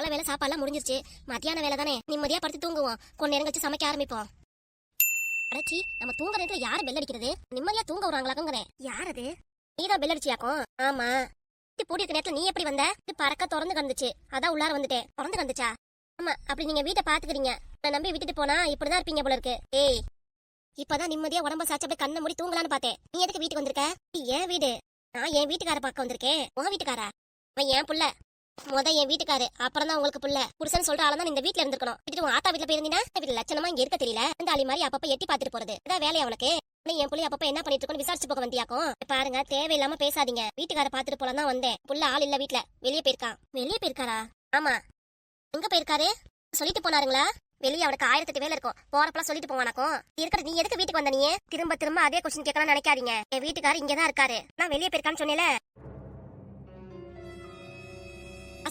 காலை வேலை சாப்பாடுலாம் முடிஞ்சிருச்சு. மத்தியான வேலை தானே, நிம்மதியா படுத்து தூங்குவோம். கொஞ்ச நேரம் கழிச்சு சமைக்க ஆரம்பிப்போம். அடச்சி, நம்ம தூங்குற நேரத்துல யாரு பெல் அடிக்கிறது? நிம்மதியா தூங்க விடுறாங்களாக்குங்கிறேன். யார் அது? நீதான் பெல் அடிச்சியாக்கும். ஆமா, பூட்டி இருக்க நேரத்துல நீ எப்படி வந்த? பறக்க திறந்து கிடந்துச்சு, அதான் உள்ளார வந்துட்டேன். திறந்து கிடந்துச்சா? ஆமா, அப்படி நீங்க வீட்டை பாத்துக்கிறீங்க. நான் நம்பி விட்டுட்டு போனா இப்படிதான் இருப்பீங்க போல இருக்கு. ஏய், இப்பதான் நிம்மதியா உடம்ப சாச்சு அப்படியே கண்ணை மூடி தூங்கலான்னு பார்த்தேன். நீ எதுக்கு வீட்டுக்கு வந்திருக்க? என் வீடு. நான் என் வீட்டுக்கார பார்க்க வந்திருக்கேன். உன் வீட்டுக்காரா? அவன் என் புள்ள. என் வீட்டுக்காரு, அப்புறம் தான் உங்களுக்கு புள்ள. புருஷன் சொல்ற ஆளா தான் இந்த வீட்டுல இருந்திருக்கணும். விட்டுட்டு ஆத்தா வீட்டுல போயிருந்தீங்கன்னா வீட்டுல லட்சணமா இங்க இருக்க தெரியல. இந்த ஆளி மாதிரி அப்பப்ப எட்டி பாத்துட்டு போறது இதான் வேலையா அவனுக்கு? என் புள்ளி அப்பப்ப என்ன பண்ணிட்டு இருக்கோன்னு விசாரிச்சு போக வந்தியாக்கும். பாருங்க, தேவையில்லாம பேசாதீங்க. வீட்டுக்கார பாத்துட்டு போலாம் தான் வந்தேன். புள்ள ஆள் இல்ல வீட்டுல, வெளியே போயிருக்கான். வெளியே போயிருக்காரா? ஆமா. எங்க போயிருக்காரு? சொல்லிட்டு போனாருங்களா? வெளியே அவனுக்கு 1008 வேலை இருக்கும். போறப்பெல்லாம் சொல்லிட்டு போவானாக்கும். இருக்கிற நீ எதுக்கு வீட்டுக்கு வந்த? நீ திரும்ப திரும்ப அதே கொஸ்டின் கேட்கலாம் நினைக்காதீங்க. என் வீட்டுக்காரர் இங்கதான் இருக்காரு. நான் வெளியே போயிருக்கான்னு சொன்னேல.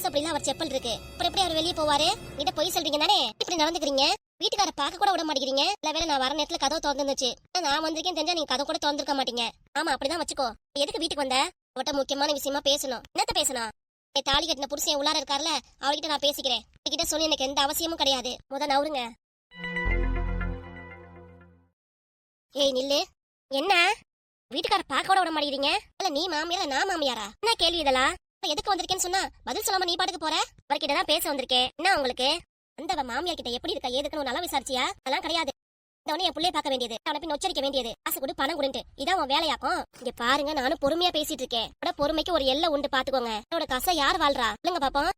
அப்படிலாம் அவர் செப்பல் இருக்கு, அப்புறம் எப்படி அவர் வெளியே போவாரு? நீங்க பொய் சொல்றீங்க தானே? இப்படி நடந்துக்கிறீங்க. வீட்டுக்கார பார்க்க கூட விட மாட்டேங்கிறீங்க. இல்ல வேலை நான் வர நேரத்துல கதவு திறந்துருந்துச்சு, நான் வந்திருக்கேன் தெரிஞ்சா நீங்க கதவு கூட திறந்துருக்க மாட்டீங்க. ஆமா, அப்படிதான் வச்சுக்கோ. எதுக்கு வீட்டுக்கு வந்த? உங்கள்கிட்ட முக்கியமான விஷயமா பேசணும். என்னத்த பேசணும்? தாலி கட்டின புருஷன் உள்ளார இருக்காருல, அவர்கிட்ட நான் பேசிக்கிறேன். கிட்ட சொல்லி எனக்கு எந்த அவசியமும் கிடையாது. முத நவுருங்க. ஏய் நில்லு. என்ன வீட்டுக்கார பார்க்க கூட விட மாட்டேங்கிறீங்க? இல்ல நீ மாமியாரா நான் மாமியாரா? என்ன கேள்வி இதெல்லாம்? எதுக்கு வந்திருக்கேன்னு சொன்னா பதில் சொல்லாம நீ பாட்டுக்கு போற? அவர்கிட்ட தான் பேச வந்திருக்கேன். என்ன உங்களுக்கு? அந்த மாமியார் கிட்ட எப்படி இருக்கா ஏதுக்குன்னு நல்லா விசாரிச்சியா? அதெல்லாம் கிடையாது. என் பிள்ளைய பார்க்க வேண்டியது, அவனை பின் உச்சரிக்க வேண்டியது, காசு கொடு பணம் கொடுத்து இதான் உன் வேலையாக்கும். இங்க பாருங்க, நானும் பொறுமையா பேசிட்டு இருக்கேன். பொறுமைக்கு ஒரு எல்லை உண்டு, பாத்துக்கோங்க. என்னோட காசை யார் வாழ்றா? இல்லங்க பாப்போம்.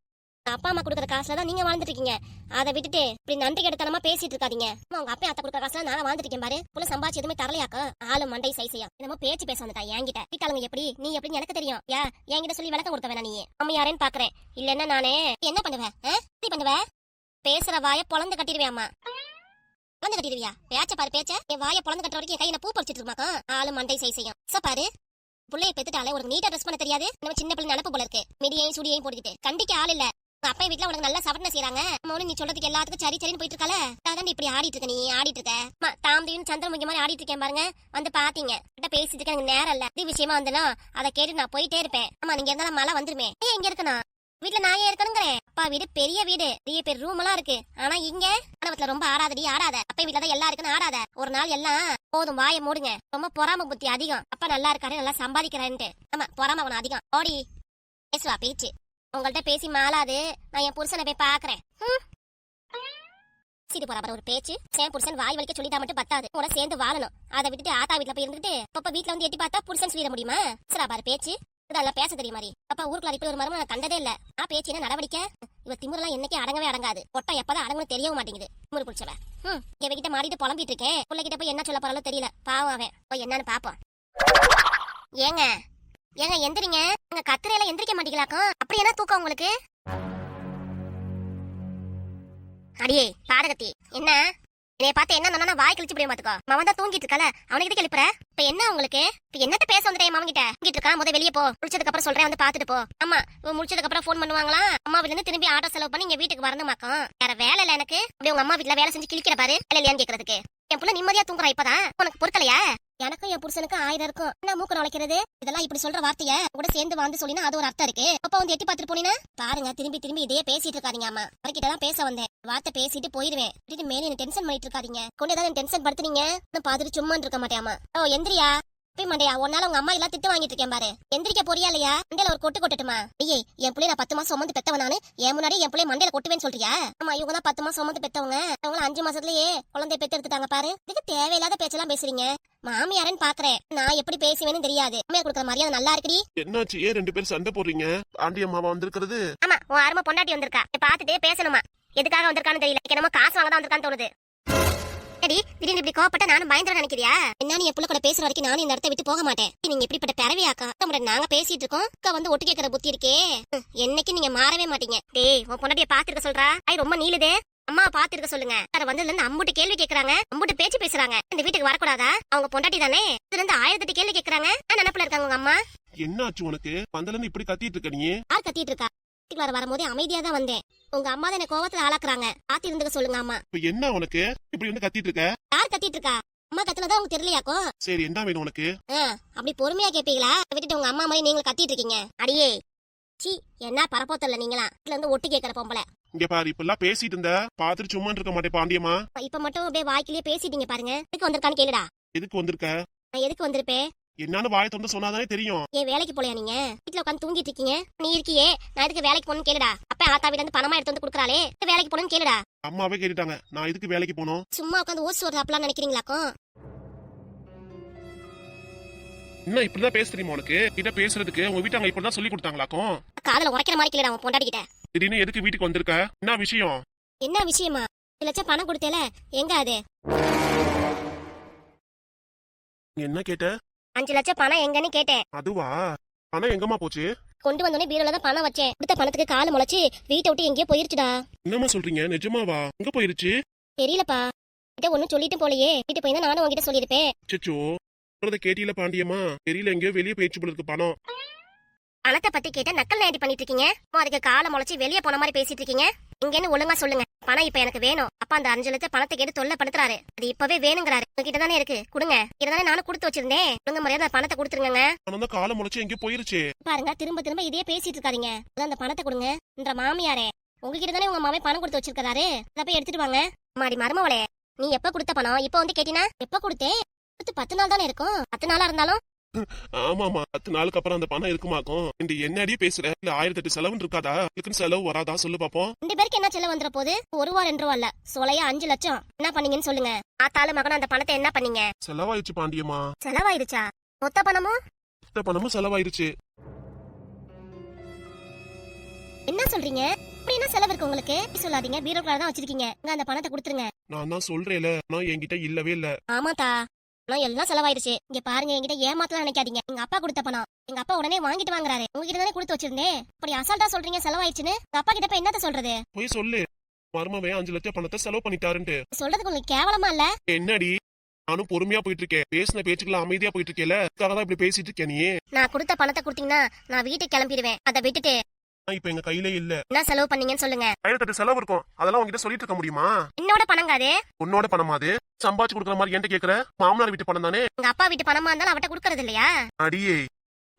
அப்பா அம்மா கொடுக்குற காசுல தான் நீங்க வாழ்ந்துட்டு இருக்கீங்க. அதை விட்டுட்டு இப்படி நன்றி கெடுத்தனமா பேசிட்டு இருக்காதீங்க. உங்க அப்பா அத்தை கொடுக்குற காசுல நான் வாழ்ந்துட்டு இருக்கேன் பாரு. புள்ள சம்பாதிச்சு எதுவுமே தரலையாக்கா? ஆளு மண்டை சைசையா என்னமோ பேச்சு பேச வந்துட்டா என்கிட்ட. வீட்டாளுங்க எப்படி நீ எப்படின்னு எனக்கு தெரியும். என்கிட்ட சொல்லி விளக்கம் கொடுக்க வேணா? நீ அம்மா யாரேன்னு பாக்குறேன். இல்லன்னா நானே என்ன பண்ணுவேன்? எப்படி பண்ணுவ? பேசுற வாய பொழந்து கட்டிடுவியாமா? பொழந்து கட்டிடுவியா? பேச்ச பாரு பேச்ச. என் வாய பொழந்து கட்டுற வரைக்கும் என் கையில பூ பறிச்சிட்டு இருமாக்கா. ஆளு மண்டை சைசையும் பாரு. புள்ளைய பெத்துட்டாலே ஒரு நீட்டா ட்ரெஸ் பண்ண தெரியாது. நம்ம சின்ன பிள்ளை நினப்பு போல இருக்கு. மிடியையும் சுடியையும் போட்டுக்கிட்டு கண்டிக்க ஆள் இல்ல. அப்பா வீட்டுல உனக்கு நல்லா சவட்டனை செய்யறாங்க. நீ சொல்றதுக்கு எல்லாத்துக்கும் சரி சரின்னு போயிட்டு இருக்கால. அதான் இப்படி ஆடிட்டு இருக்க. நீ ஆடிட்டு இருக்க தாமதியும் சந்திரமுகி மாதிரி ஆடிட்டு இருக்கேன் பாருங்க. வந்து பாத்தீங்க கிட்ட பேசிட்டு இருக்க. எனக்கு நேரம் இல்ல. இது விஷயமா வந்தனா அதை கேட்டு நான் போயிட்டே இருப்பேன். ஆமா, நீங்க இருந்தாலும் மழை வந்துருமே. இங்க இருக்கணும் வீட்டுல நான் ஏன் இருக்கணுங்கிறேன். அப்பா வீடு பெரிய வீடு, பெரிய பெரிய ரூம் எல்லாம் இருக்கு. ஆனா இங்க கணவத்துல ரொம்ப ஆடாதடி ஆடாத. அப்பா வீட்டுல தான் எல்லாம் இருக்குன்னு ஆடாத. ஒரு நாள் எல்லாம் போதும், வாயை மூடுங்க. ரொம்ப பொறாம புத்தி அதிகம். அப்பா நல்லா இருக்காரு, நல்லா சம்பாதிக்கிறான்ட்டு. ஆமா, பொறாம அவன் அதிகம். ஓடி பேசுவா பேச்சு. உங்கள்ட்ட பேசி மாளாது. நான் என் புருஷனை போய் பாக்குறேன். சீட்டு போறா ஒரு பேச்சு. என் புருஷன் வாய் வலிக்க சொல்லிட்டா மட்டும் பத்தாது, கூட சேர்ந்து வாழணும். அதை விட்டுட்டு ஆத்தா வீட்டுல போய் இருந்துட்டு அப்ப வீட்டுல வந்து எட்டி பார்த்தா புருஷன் சொல்லிட முடியுமா? சரா பாரு பேச்சு. இதெல்லாம் பேச தெரியும் மாதிரி. அப்பா ஊருக்குள்ள இப்படி ஒரு மரமும் நான் கண்டதே இல்ல. நான் பேச்சு என்ன நடவடிக்கை? இவ திமுறலாம் என்னைக்கே அடங்கவே அடங்காது. பொட்டா எப்பதான் அடங்கணும் தெரியவும் மாட்டேங்குது. திமுரு புடிச்சவ. இவகிட்ட மாடிட்டு புலம்பிட்டு இருக்கேன். பிள்ளைகிட்ட போய் என்ன சொல்ல போறாலோ தெரியல. பாவம் அவன். போய் என்னன்னு பாப்போம். ஏங்க ஏங்க எந்திரிங்க. உங்க கத்திரையில எந்திரிக்க மாட்டீங்களாக்கும். அப்படி என்ன தூக்கம் உங்களுக்கு? அடியே பாடகத்தி, என்ன என்னைய பார்த்து என்ன வாய் கழிச்சு போய் பாத்துக்கோ. மவன் தான் தூங்கிட்டு இருக்கல, அவனுக்கு எழுப்புற. இப்ப என்ன உங்களுக்கு? இப்ப என்னத்த பேச வந்துட்டேன் மாமன் கிட்ட? தூங்கிட்டு இருக்கா, முத வெளியே போ. முடிச்சதுக்கு அப்புறம் சொல்றேன், வந்து பாத்துட்டு போ. ஆமா, முடிச்சதுக்கு அப்புறம் போன் பண்ணுவாங்களா? அம்மா வீட்டுல இருந்து திரும்பி ஆட்டோ செலவு பண்ணி இங்க வீட்டுக்கு வரணுமாக்கும். வேற வேலை இல்ல எனக்கு. அப்படி உங்க அம்மா வீட்டுல வேலை செஞ்சு கிழிக்கிற பாரு. வேலை இல்லையான்னு கேக்குறதுக்கு. என் புள்ள நிம்மதியா தூங்குறா இப்பதான். உனக்கு பொறுக்கலையா? எனக்கும் என் புருஷனுக்கு 1000 இருக்கும். என்ன மூக்க நுழைக்கிறது? இதெல்லாம் இப்படி சொல்ற வார்த்தைய கூட சேர்ந்து வந்து சொல்லினா அது ஒரு அர்த்தம் இருக்கு. அப்ப வந்து எட்டி பாத்துட்டு போனீனா பாருங்க. திரும்பி திரும்பி இதே பேசிட்டு இருக்காதீங்க. அம்மா அவர்கிட்டதான் பேச வந்தேன். வார்த்தை பேசிட்டு போயிருவேன். மேலே என்ன டென்ஷன் பண்ணிட்டு இருக்காதீங்க. கொண்டு ஏதாவது டென்ஷன் படுத்துறீங்க. பாத்துட்டு சும்மா இருக்க மாட்டியாமா? ஓ எந்திரியா மண்டையா. உன்னால உங்க அம்மா எல்லாம் திட்டு வாங்கிட்டு இருக்கேன் பாரு. எந்திரிக்க போறியா இல்லையா? மண்டையில ஒரு கொட்டு கொட்டுமா? ஐயே, என் பிள்ளை நான் 10 மாசம் சுமந்து பெத்தவன். நானு என் முன்னாடி என் பிள்ளை மண்டையில கொட்டுவேன்னு சொல்றியா? ஆமா, இவங்க தான் 10 மாசம் சுமந்து பெத்தவங்க. அவங்க 5 மாசத்துலயே குழந்தை பெத்து எடுத்துட்டாங்க பாரு. இதுக்கு தேவையில்லாத பேச்செல்லாம் பேசுறீங்க. மாமியாரன்னு பாக்குறேன். நான் எப்படி பேசுவேன்னு தெரியாது. அம்மையா கொடுக்குற மரியாதை நல்லா இருக்குடி. என்னாச்சு? ஏன் 2 பேரும் சண்டை போடுறீங்க? ஆண்டி அம்மாவா வந்திருக்கிறது? ஆமா, உன் அருமை பொண்டாட்டி வந்திருக்கா. பாத்துட்டே பேசணுமா? எதுக்காக வந்திருக்கான்னு தெரியல. என்னமோ காசு வாங்க தான் வந்திருக்கான்னு தோணுது. திடீர்னு இப்படி கோவப்பட்ட நானும் பயந்துட நினைக்கிறியா? என்ன நீ என் புள்ள கூட பேசுற வரைக்கும் நானும் இந்த இடத்த விட்டு போக மாட்டேன். நீங்க எப்படிப்பட்ட பிறவியாக்கா? நாங்க பேசிட்டு இருக்கோம். அக்கா வந்து ஒட்டு கேட்கற புத்தி இருக்கே. என்னைக்கு நீங்க மாறவே மாட்டீங்க. டேய், உன் பொண்டாட்டிய பாத்துருக்க சொல்றா. ரொம்ப நீளுதே. அம்மாவை பாத்துருக்க சொல்லுங்க. வந்ததுல இருந்து அம்புட்டு கேள்வி கேக்குறாங்க, அம்புட்டு பேச்சு பேசுறாங்க. இந்த வீட்டுக்கு வரக்கூடாதா? அவங்க பொண்டாட்டி தானே. இதுல இருந்து 1008 கேள்வி கேக்குறாங்க. நினைப்புல இருக்காங்க உங்க அம்மா. என்னாச்சு உனக்கு? வந்தல இருந்து இப்படி கத்திட்டு இருக்க நீ? யார் கத்திட்டு இருக்கா? வரும்போதே அமைதியா தான் வந்தேன். உங்க அம்மா தான் என்ன கோவத்துல ஆளாக்குறாங்க. பாத்து இருந்துக்க சொல்லுங்க அம்மா. இப்ப என்ன உனக்கு இப்படி வந்து கத்திட்டு இருக்க? யார் கத்திட்டு இருக்கா? அம்மா கத்துனதா உங்களுக்கு தெரியலையாக்கோ? சரி, என்ன வேணும் உனக்கு? அப்படி பொறுமையா கேப்பீங்களா? விட்டுட்டு உங்க அம்மா மாதிரி நீங்க கத்திட்டு இருக்கீங்க. அடியே சீ, என்ன பரப்போத்தல்ல நீங்களா? இதுல இருந்து ஒட்டு கேக்குற பொம்பளை. இங்க பாரு இப்பெல்லாம் பேசிட்டு இருந்த பாத்துட்டு சும்மா இருக்க மாட்டேன் பாண்டியம்மா. இப்ப மட்டும் அப்படியே வாய்க்கிலேயே பேசிட்டீங்க பாருங்க. எதுக்கு வந்திருக்கான்னு கேளுடா. எதுக்கு வந்திருக்க? நான் எதுக்கு வந்திருப்பேன்? என்னன்னு வாயை திறந்து சொன்னாதானே தெரியும். ஏன் வேலைக்கு போலையா நீங்க? வீட்டுல உட்காந்து தூங்கிட்டு இருக்கீங்க. நீ இருக்கியே, நான் எதுக்கு வேலைக்கு போகணும்னு கேளுடா. அப்ப ஆத்தா வீட்டுல இருந்து பணமா எடுத்து வந்து குடுக்கறாளே, வேலைக்கு போகணும்னு கேளுடா. அம்மாவே கேட்டுட்டாங்க நான் எதுக்கு வேலைக்கு போனோம். சும்மா உட்காந்து ஓசி சொல்றாப்லாம் நினைக்கிறீங்களாக்கும்? என்ன இப்படிதான் பேச தெரியுமா உனக்கு? கிட்ட பேசுறதுக்கு உங்க வீட்டாங்க இப்படிதான் சொல்லி கொடுத்தாங்களாக்கும். காதல உரைக்கிற மாதிரி கேளுடா உன் பொண்டாட்டிக்கிட்ட. திடீர்னு எதுக்கு வீட்டுக்கு வந்திருக்க? என்ன விஷயம்? என்ன விஷயமா? 1 லட்சம் பணம் கொடுத்தேல, எங்க அது? என்ன கேட்ட? 5 லட்சம் பணம் எங்கன்னு கேட்டேன். அதுவா? பணம் எங்கம்மா போச்சு? கொண்டு வந்தோடனே பீரோல தான் பணம் வச்சேன். கொடுத்த பணத்துக்கு கால் முளைச்சு வீட்டை விட்டு எங்கேயோ போயிருச்சுடா. என்னம்மா சொல்றீங்க? நிஜமாவா? எங்க போயிருச்சு? தெரியலப்பா. கிட்ட ஒன்னும் சொல்லிட்டு போலையே. வீட்டு போய் தான் நானும் உங்ககிட்ட சொல்லிருப்பேன். அச்சச்சோ, சொல்றத கேட்டியில பாண்டியம்மா? தெரியல, எங்கேயோ வெளியே போயிடுச்சு போல இருக்கு பணம். பணத்தை பத்தி கேட்ட நக்கல் நேடி பண்ணிட்டு இருக்கீங்க. அதுக்கு காலை முளைச்சு வெளியே போன மாதிரி பேசிட்டு இருக்கீங்க. இங்கன்னு ஒழுங்கா சொல்லுங்க. பணம் இப்ப எனக்கு வேணும். அப்பா அந்த 5 லட்சம் பணத்தை கேட்டு தொல்லைப்படுத்துறாரு. அது இப்பவே வேணுங்கிறாரு. உங்ககிட்ட தானே இருக்கு, கொடுங்க. இதுதானே நானும் கொடுத்து வச்சிருந்தேன். உங்க மரியாதை பணத்தை கொடுத்துருங்க. பணம் தான் காலை முளைச்சு எங்கேயோ போயிருச்சு. பாருங்க, திரும்ப திரும்ப இதே பேசிட்டு இருக்காதீங்க. அதான் அந்த பணத்தை கொடுங்க என்ற மாமியாரே. உங்ககிட்ட தானே உங்க மாமே பணம் கொடுத்து வச்சிருக்காரு. அதை போய் எடுத்துட்டு வாங்க. மாடி மருமவளே, நீ எப்ப கொடுத்த பணம் இப்ப வந்து கேட்டினா? எப்ப கொடுத்தேன்? 10 நாள் தானே இருக்கும். 10 நாளா இருந்தாலும் ஆமாமா, 10 நாளுக்கு அப்புறம் அந்த பணம் இருக்குமாக்கும். இந்த என்னடி பேசுற? இல்ல 1008 செலவுன்னு இருக்காதா? இதுக்குன்னு செலவு வராதா சொல்லு பாப்போம். 2 பேருக்கு என்ன செலவு வந்துற போது? 1 ரூபா 2 ரூபா இல்ல, சொலையா 5 லட்சம். என்ன பண்ணீங்கன்னு சொல்லுங்க. ஆத்தாளு மகனும் அந்த பணத்தை என்ன பண்ணீங்க? செலவாயிருச்சு பாண்டியம்மா. செலவாயிருச்சா? மொத்த பணமும்? மொத்த பணமும் செலவாயிருச்சு. என்ன சொல்றீங்க? அப்படி என்ன செலவு இருக்கு உங்களுக்கு? சொல்லாதீங்க, பீரோக்குள்ள தான் வச்சிருக்கீங்க. அந்த பணத்தை கொடுத்துருங்க. நான் தான் சொல்றேன்ல, நான் என்கிட்ட இல்லவே இல்ல. ஆமாத்தா, நான் எல்லாம் செலவாயிருச்சு. இங்க பாருங்க, என்கிட்ட ஏமாத்தலாம் நினைக்காதீங்க. எங்க அப்பா கொடுத்த பணம். எங்க அப்பா உடனே வாங்கிட்டு வாங்குறாரு. உங்ககிட்ட தானே கொடுத்து வச்சிருந்தேன். அப்படி அசால்ட்டா சொல்றீங்க செலவாயிருச்சுன்னு. எங்க அப்பா கிட்ட போய் என்னத்த சொல்றது? போய் சொல்லு, மருமவே 5 லட்சம் பணத்தை செலவு பண்ணிட்டாருன்ட்டு. சொல்றதுக்கு உங்களுக்கு கேவலமா இல்ல? என்னடி, நானும் பொறுமையா போயிட்டு இருக்கேன். பேசின பேச்சுக்கெல்லாம் அமைதியா போயிட்டு இருக்கேல, அதுக்காகதான் இப்படி பேசிட்டு இருக்கேன். நீ நான் கொடுத்த பணத்தை கொடுத்தீங்கன்னா நான் வீட்டுக்கு கிளம்பிடுவேன். அதை விட்டுட்டு இப்ப எங்க கையிலே இல்ல. என்ன செலவு பண்ணீங்கன்னு சொல்லுங்க. 1008 செலவு இருக்கும், அதெல்லாம் உங்ககிட்ட சொல்லிட்டு இருக்க முடியுமா? என்னோட பணங்காது. உன்னோட பணமா அது? சம்பாதிச்சு கொடுக்குற மாதிரி என்கிட்ட கேக்குற? மாமனார் வீட்டு பணம் தானே. எங்க அப்பா வீட்டு பணமா இருந்தாலும் அவட்ட கொடுக்கறது இல்லையா? அடியே,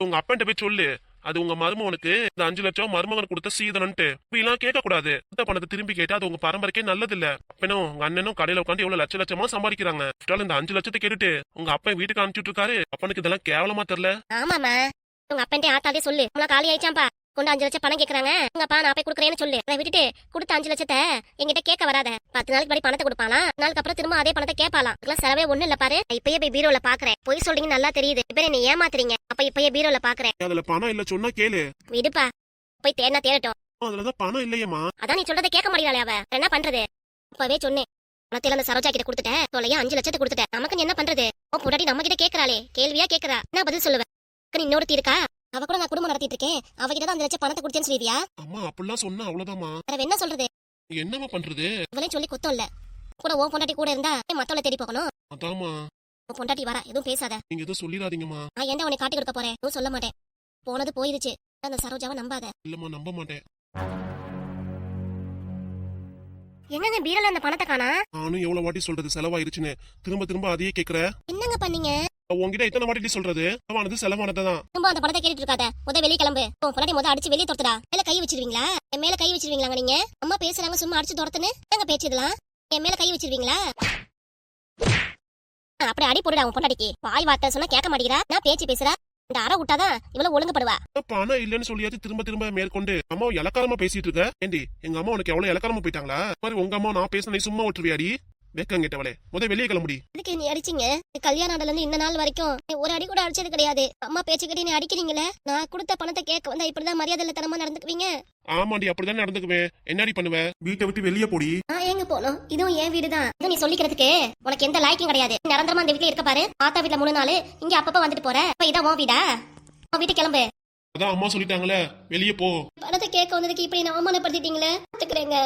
உங்க அப்பன்ட்ட போய் சொல்லு, அது உங்க மருமகனுக்கு இந்த 5 லட்சம் மருமகன் கொடுத்த சீதனன்ட்டு. இப்படிலாம் கேட்க கூடாது. இந்த பணத்தை திரும்பி கேட்டா அது உங்க பரம்பரைக்கே நல்லது இல்ல. அப்பனும் உங்க அண்ணனும் கடையில உட்காந்து எவ்வளவு லட்சமா சம்பாதிக்கிறாங்க. இந்த 5 லட்சத்தை கேட்டுட்டு உங்க அப்பன் வீட்டுக்கு அனுப்பிச்சுட்டு இருக்காரு. அப்பனுக்கு இதெல்லாம் கேவலமா தெரியல? ஆமாமா, உங்க அப்பன்ட்டே ஆத்தாலே சொல்லு. உங்களை காலி ஆயிடுச்சாம்பா, கொண்டு 5 லட்சம் பணம் கேக்குறாங்க. உங்கப்பா நான் போய் கொடுக்குறேன்னு சொல்லு. அதை விட்டுட்டு கொடுத்த 5 லட்சத்தை என்கிட்ட கேட்க வராத. 10 நாளைக்கு படி பணத்தை கொடுப்பானா, நாளுக்கு அப்புறம் திரும்ப அதே பணத்தை கேட்பாலாம். இதெல்லாம் செலவே ஒண்ணு இல்ல பாரு. இப்பயே போய் பீரோல பாக்குறேன். பொய் சொல்றீங்க நல்லா தெரியுது. இப்ப என்ன ஏமாத்துறீங்க. அப்ப இப்பயே பீரோல பாக்குறேன். அதுல பணம் இல்ல சொன்னா கேளு. விடுப்பா, போய் தேடினா தேடட்டும். அதுலதான் பணம் இல்லையேமா. அதான் நீ சொல்றதை கேட்க முடியல. அவ என்ன பண்றது? இப்பவே சொன்னேன். பணத்தில அந்த சரோஜா கிட்ட கொடுத்துட்டேன். தொலையா 5 லட்சத்தை கொடுத்துட்டேன். நமக்கு என்ன பண்றது? பொண்டாட்டி நம்ம கிட்ட கேக்குறாளே, கேள்வியா கேக்குறா. என்ன பதில் சொல்லுவேன்? இன்னொருத்தி இருக்கா, அவ கூட நான் குடும்பம் நடத்திட்டு இருக்கேன். அவகிட்ட தான் 5 லட்சம் பணத்தை கொடுத்தேன்னு சொல்லியா? அம்மா அப்படிலாம் சொன்னா அவ்வளவுதாம்மா. வேற என்ன சொல்றது? என்னமா பண்றது? இவளையும் சொல்லி குத்தம் இல்ல. கூட உன் பொண்டாட்டி கூட இருந்தா மத்தவளை தேடி போகணும். அதாம்மா. உன் பொண்டாட்டி வரா, எதுவும் பேசாத. நீங்க எதுவும் சொல்லிடாதீங்கம்மா. நான் ஏன்டா உன்னை காட்டி கொடுக்க போறேன்? எதுவும் சொல்ல மாட்டேன். போனது போயிருச்சு. அந்த சரோஜாவை நம்பாத. இல்லம்மா, நம்ப மாட்டேன். என்னங்க பீரோல அந்த பணத்தை காணா? நானும் எவ்வளவு வாட்டி சொல்றது செலவாயிருச்சுன்னு. திரும்ப திரும்ப அதையே கேக்குற. என்னங்க பண்ணீங்க? உங்ககிட்ட எத்தனை வாட்டி சொல்றது? செலவானது செலவானதுதான். திரும்ப அந்த பணத்தை கேட்டுட்டு இருக்காத. வெளியே கிளம்பு. உன் பொண்டாட்டி அடிச்சு வெளியே துரத்துடா. மேல கை வச்சிருவீங்களா? என் மேல கை வச்சிருவீங்களா? நீங்க அம்மா பேசுறாங்க சும்மா அடிச்சு துரத்துன்னு எங்க பேச்சு இதெல்லாம்? என் மேல கை வச்சிருவீங்களா? அப்படி அடி போடுடா உன் பொண்டாட்டிக்கு. வாய் வார்த்தை சொன்னா கேட்க மாட்டேங்கிறா. நான் பேச்சு பேசுறா. இந்த அற விட்டாதான் இவ்வளவு ஒழுங்குபடுவா. பணம் இல்லன்னு சொல்லியாச்சு திரும்ப திரும்ப மேற்கொண்டு அம்மா இலக்காரமா பேசிட்டு இருக்க. ஏண்டி, எங்க அம்மா உனக்கு எவ்வளவு இலக்காரமா போயிட்டாங்களா? மாதிரி உங்க அம்மா நான் பேசின சும்மா விட்டுருவியாடி? வெக்கங்கிட்டவளே, வெளியே கிளம்புடி. இதுக்கு நீ அடிச்சீங்க? கல்யாணம் ஆனதுல இருந்து இந்த நாள் வரைக்கும் நீ ஒரு அடி கூட அடிச்சது கிடையாது. அம்மா பேச்சுக்கிட்டே நீ அடிக்கிறீங்களே. நான் கொடுத்த பணத்தை கேட்க வந்தா இப்படிதான் மரியாதை இல்லத்தனமா நடந்துக்குவீங்க? ஆமாண்டி, அப்படிதான் நடந்துக்குவேன். என்னடி பண்ணுவ? வீட்டை விட்டு வெளியே போடி. நான் எங்க போனோம்? இதுவும் என் வீடுதான். இதை நீ சொல்லிக்கிறதுக்கு உனக்கு எந்த லாய்க்கும் கிடையாது. நிரந்தரமா அந்த வீட்டுல இருக்க பாரு. ஆத்தா வீட்டுல 3 நாள், இங்க அப்பப்ப வந்துட்டு போற. இதான் உன் வீடா? உன் வீட்டு கிளம்பு. அதான் அம்மா சொல்லிட்டாங்களே, வெளியே போ. பணத்தை கேட்க வந்ததுக்கு இப்படி நான் அவமானப்படுத்திட்டீங்களே. பாத்துக்கிறேங்க.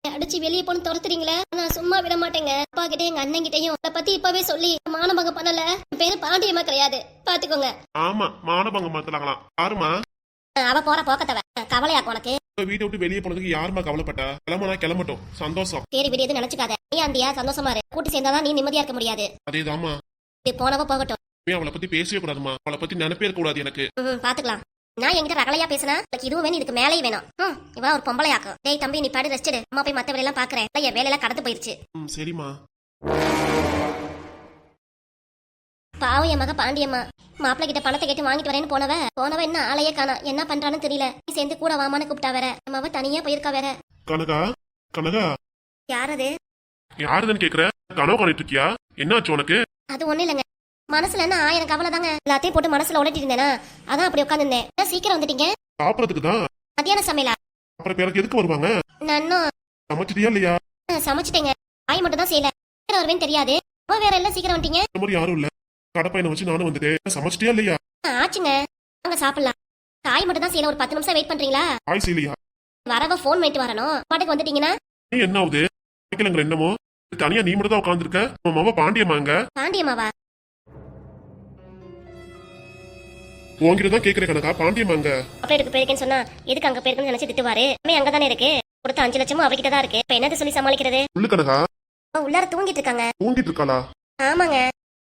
அடிச்சு வெளியே போன துரத்துறீங்களே, நான் சும்மா விட மாட்டேங்க. அப்பா கிட்ட எங்க அண்ணன் கிட்டையும் அதை பத்தி இப்பவே சொல்லி மானபங்கம் பண்ணல. பேரு பாண்டியம்மா கிடையாது, பாத்துக்கோங்க. ஆமா, மானபங்கம் படுத்தலாங்களாம். யாருமா? அவ போற போக்கத்தவ. கவலையாக்கு உனக்கு? வீட்டை விட்டு வெளியே போனதுக்கு யாருமா கவலைப்பட்டா? கிளம்புனா கிளம்பட்டும், சந்தோஷம். சரி விடு, எதுவும் நினைச்சுக்காத. நீ ஆண்டியா சந்தோஷமா இரு. கூட்டி சேர்ந்தாதான் நீ நிம்மதியா இருக்க முடியாது. அதேதாம்மா. போனவ போகட்டும். அவளை பத்தி பேசவே கூடாதுமா. அவளை பத்தி நினைப்பே இருக்க கூடாது எனக்கு. பாத்துக்கலாம். நான் என்கிட்ட ரகலையா பேசினா இதுவும் வேணும், இதுக்கு மேலேயும் வேணும். இவன் ஒரு பொம்பளையாக்கும். டேய் தம்பி, நீ பாடு, ரெஸ்ட் எடு. அம்மா போய் மத்த வேலையெல்லாம் பாக்குறேன். என் வேலையெல்லாம் கடந்து போயிருச்சு. சரிம்மா. பாவம் என் மக பாண்டியம்மா. மாப்பிள்ளை கிட்ட பணத்தை கேட்டு வாங்கிட்டு வரேன்னு போனவ என்ன ஆளையே காணா. என்ன பண்றான்னு தெரியல. நீ சேர்ந்து கூட வாமான்னு கூப்பிட்டா வேற. அம்மாவ தனியா போயிருக்கா வேற. கனகா, கனகா. யார் அது? யாருதுன்னு கேக்குற? கனவு காணிட்டு இருக்கியா? என்னாச்சு உனக்கு? அது ஒண்ணு இல்லைங்க, மனசுல என்ன 1000 கவலை தாங்க. எல்லாத்தையும் போட்டு மனசுல உடட்டிட்டு இருந்தேனா, அதான் அப்படி உட்காந்துருந்தேன். சீக்கிரம் வந்துட்டீங்க. சாப்பிடறதுக்கு தான். மத்தியான சமையலா? அப்புறம் பிறகு எதுக்கு வருவாங்க? நான் சமைச்சிட்டியா இல்லையா? சமைச்சிட்டேங்க. காய் மட்டும் தான் செய்யல. சீக்கிரம் வருவேன்னு தெரியாது. வேற எல்லாம் சீக்கிரம் வந்துட்டீங்க. இந்த மாதிரி யாரும் இல்ல. கடப்பையனை வச்சு நானும் வந்துட்டேன். சமைச்சிட்டியா இல்லையா? ஆச்சுங்க, வாங்க சாப்பிடலாம். காய் மட்டும் தான் செய்யல. ஒரு 10 நிமிஷம் வெயிட் பண்றீங்களா? காய் செய்யலையா? வரவ போன் பண்ணிட்டு வரணும். பாட்டுக்கு வந்துட்டீங்கன்னா நீ என்ன ஆகுது? வைக்கலங்கிற என்னமோ. தனியா நீ மட்டும் தான் உட்காந்துருக்க. உன் மாமா பாண்டியம்மாங்க. பாண்டியம்மாவா? உன்கிட்ட தான் கேக்குறேன் கனகா, பாண்டியம்மாங்க. அப்டேட்டுக்கு போயிருக்கேன்னு சொன்னா எதுக்கு அங்க போயிருக்குன்னு நினைச்சு திட்டுவாரு. அங்கதானே இருக்கு. கொடுத்த 5 லட்சமும் அவகிட்ட தான் இருக்கு. இப்ப என்னது சொல்லி சமாளிக்கிறது? சொல்லு கனகா. உள்ளார தூங்கிட்டு இருக்காங்க. தூங்கிட்டு இருக்காளா? ஆமாங்க.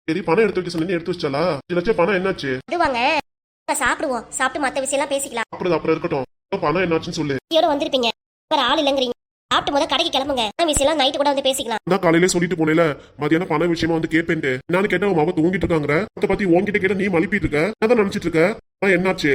சரி, பணம் எடுத்து வைக்க சொன்னீங்க, எடுத்து வச்சாலா? 5 லட்சம் பணம் என்னாச்சு? அதுவாங்க, சாப்பிடுவோம். சாப்பிட்டு மத்த விஷயம் எல்லாம் பேசிக்கலாம். அப்புறம் இருக்கட்டும். பணம் என்னாச்சுன்னு சொல்லு. இதோட வந்திருப்பீங்க, வேற ஆள் இல்லங்கிறீங்க. சாப்பிட்டு முத கடைக்கு கிளம்புங்க. விஷயம் எல்லாம் நைட்டு கூட வந்து பேசிக்கலாம். நான் காலையில சொல்லிட்டு போனேல, மதியானம் பண விஷயமா வந்து கேட்பேன்ட்டு. நான் கேட்டேன், உன் மாமா தூங்கிட்டு இருக்காங்க. அதை பத்தி உன்கிட்ட கேட்ட நீ மலிப்பிட்டு இருக்க. அதான் நினைச்சிட்டு இருக்க. என்னாச்சு?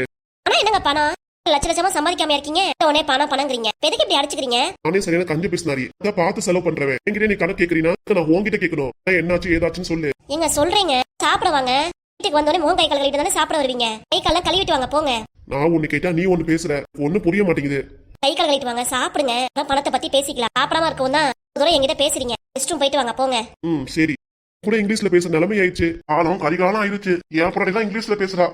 ஆனா என்னங்க பணம்? லட்சமா சம்பாதிக்காம இருக்கீங்க. உடனே பணம்ங்கிறீங்க. எதுக்கு இப்படி அடிச்சுக்கிறீங்க? நானே சரியான கஞ்ச பேசினாரி. அதை பார்த்து செலவு பண்றவன் என்கிட்ட நீ கணக்கு கேக்குறீனா? நான் உன்கிட்ட கேட்கணும். என்னாச்சு ஏதாச்சுன்னு சொல்லு. எங்க சொல்றீங்க? சாப்பிட வாங்க. வீட்டுக்கு வந்தோடனே முகம் கை கால் கழுவிட்டு தானே சாப்பிட வருவீங்க. கை கால்லாம் கழுவிட்டு வாங்க போங்க. நான் ஒண்ணு கேட்டா நீ ஒண்ணு பேசுற. ஒண்ணு புரிய மாட்டேங்குது. கை கால் கழுவிட்டு வாங்க, சாப்பிடுங்க. பணத்தை பத்தி பேசிக்கலாம். சாப்பிடாம இருக்கவும் தான் தூரம் என்கிட்ட பேசுறீங்க. ரெஸ்ட் ரூம் போயிட்டு வாங்க போங்க. சரி. கூட இங்கிலீஷ்ல பேசுற நிலைமை ஆயிடுச்சு. ஆளும் கரிகாலம் ஆயிடுச்சு. என் பொண்ணு தான் இங்கிலீஷ்ல பேசுறா.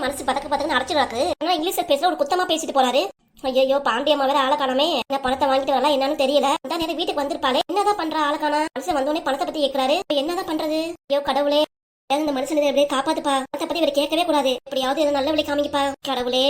மனசு பதக்கு அடைச்சிடாக்கு. ஆனா இங்கிலீஷ்ல பேசுற ஒரு குத்தமா பேசிட்டு போறாரு. ஐயோ, பாண்டியம்மா வேற ஆள காணாமே. என்ன பணத்தை வாங்கிட்டு வரலாம் என்னன்னு தெரியல. அந்த நேரம் வீட்டுக்கு வந்திருப்பாளே. என்னதான் பண்றா ஆள காணா? மனுஷன் வந்தோடனே பணத்தை பத்தி கேட்கிறாரு. என்னதான் பண்றது? ஐயோ கடவுளே, இந்த மனுஷனை எப்படியே காப்பாத்துப்பா. பணத்தை பத்தி இவரை கேட்கவே கூடாது. எப்படியாவது நல்ல வழி காமிங்கப்பா கடவுளே.